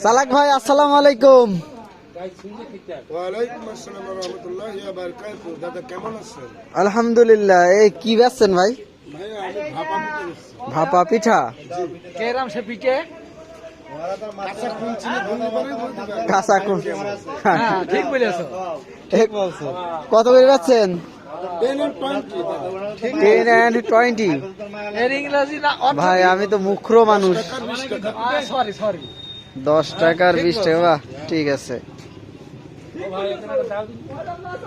চালাক ভাই আসসালামু আলাইকুম। ওয়ালাইকুম আসসালাম ওয়া রাহমাতুল্লাহি ওয়া বারাকাতুহু। দাদা কেমন আছেন? আলহামদুলিল্লাহ। এই কি বেচছেন ভাই? ভাই আমি ভাপা পিঠা বেচছি। ভাপা পিঠা। কেরাম সে পিঠে কাঁচা কুঞ্চিনে ধুলি বানাই বলতে পারেন। কাঁচা কোন? হ্যাঁ ঠিক বলেছো। ঠিক বলছো। কত করে বেচছেন? 10 and 20 দাদা। 10 and 20। এর ইংরেজি না ভাই আমি তো মুখ্র মানুষ। টাকার 20 টাকা। সরি সরি 10 টাকার 20 টাকা। বাহ, ঠিক আছে।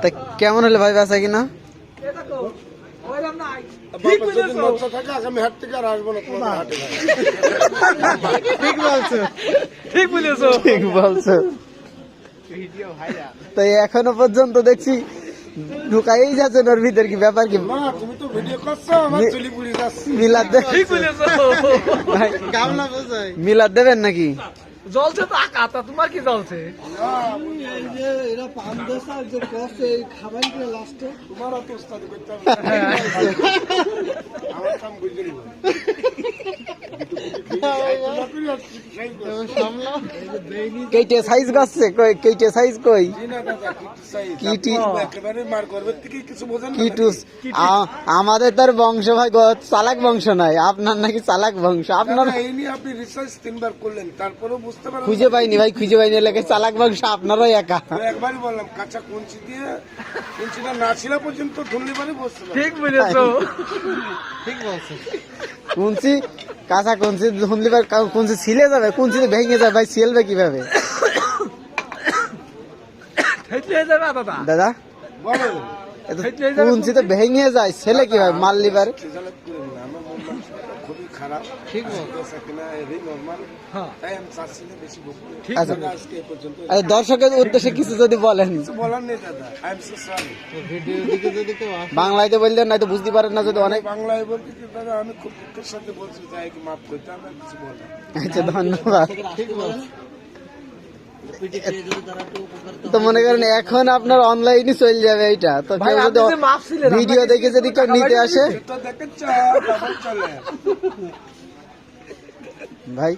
তা কেমন হলো ভাই বেচা কিনা? বাবা যদি লজ্জা থাকে আগামী হাট থেকে আর আসবো না তোমাদের হাটে ভাই। ঠিক বলছো ঠিক বলেছো। ঠিক বলছো। তাই এখনো পর্যন্ত দেখছি ঢুকাই যাচ্ছেন ওর ভিতর, কি ব্যাপার কি? না তুমি তো ভিডিও করছো আমার চুলি পুড়ি যাচ্ছে। মিলাদ ঠিক বলেছো। ভাই গামলা বোঝাই মিলাদ দেবেন নাকি? জলছে তো আকাতা, তোমার কি জলছে? তোমার অত উস্তাদি করতে হবে না। আমার কাম বুঝে নিব। কেটে সাইজ গাচ্ছে কই? কেটে সাইজ কই? কিটি একেবারে মার গর্বের থেকে কিছু বোঝেন না কিটুস আমাদের তার বংশ ভাই চালাক বংশ নাই, আপনার নাকি চালাক বংশ। আপনার এই নিয়ে আপনি রিসার্চ 3 বার করলেন তারপরেও বুঝতে পারলেন খুঁজে পাইনি ভাই, খুঁজে পাইনি এলাকায় চালাক বংশ আপনারই একা। একবারই বললাম কাঁচা কুঞ্চি দিয়ে কুঞ্চিটা না ছিল পর্যন্ত ধুলি বাড়ি বসতে পারে। ঠিক বলেছো। কুঞ্চি কাঁচা কুঞ্চি ধুনলিবার কুঞ্চি ছিলে যাবে, কুঞ্চি ভেঙে যাবে ভাই, ছিলবে কিভাবে? হেঁটে যাবে দাদা। দাদা বলো কুঞ্চি তো ভেঙে যায়, ছেলে কিভাবে মাল লিবার? খেজালত করেন না, আমার মন মানসিকতা খুবই খারাপ। ঠিক বলছে কিনা এই নরমাল হ্যাঁ। তাই আমি চাচ্ছি না বেশি বকবো। ঠিক আচ্ছা। দাদা, আজকে এই পর্যন্ত দর্শকের উদ্দেশ্যে কিছু যদি বলেন। কিছু বলার নেই দাদা, আই এম সো সরি। বাংলাতে বললেন না তো বুঝতে পারেন না যদি অনেক। বাংলায় বলতে কি দাদা আমি খুব দুঃখের সাথে বলছি যাই কি মাফ করতে আমি আর কিছু বললাম। আচ্ছা ধন্যবাদ। তো মনে করেন এখন আপনার অনলাইনে চলে যাবে এইটা, তো ভাই কেউ আপনি যদি যে মাপ ছিলেন ভিডিও দেখে যদি কেউ নিতে আসে এটা দেখেন ডাবল চলে। ভাই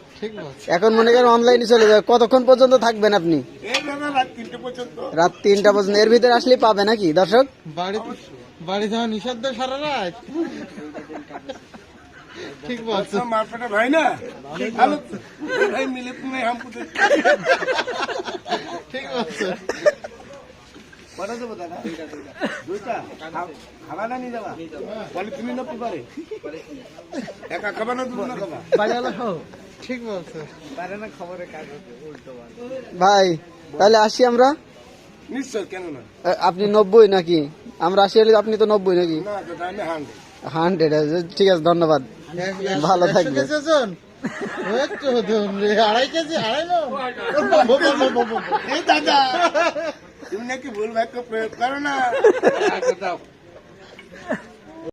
এখন মনে করেন অনলাইনে চলে যাবে, কতক্ষণ পর্যন্ত থাকবেন আপনি? এই দাদা রাত 3টে পর্যন্ত। রাত 3টা পর্যন্ত, এর ভিতরে আসলেই পাবে নাকি দর্শক? বাড়ি যাওয়া নিষিদ্ধ সারা রাত। ঠিক বলছো। अच्छा मारपेटा भाई ना हेलो भाई मिले तुम्हें हमको ঠিক বলছো। बड़ा तो बता ना দুইটা খাবা না নি যাবা বলি তুমি না পারে একা খাবা না দুটো না খাবা বাজালো হো। ঠিক বলছো। পারে না খবরে কাগজ উল্টো বল। ভাই তাহলে আসি আমরা। নিশ্চয় কেন না আপনি 90 নাকি? আমরা আসি হলে আপনি তো 90 নাকি? না দাদা আমি 100। ঠিক আছে, ধন্যবাদ, ভালো থাকবেন। আড়াই কেজি আড়াই নো। এই দাদা তুমি নাকি ভুল বাক্য প্রয়োগ করো না।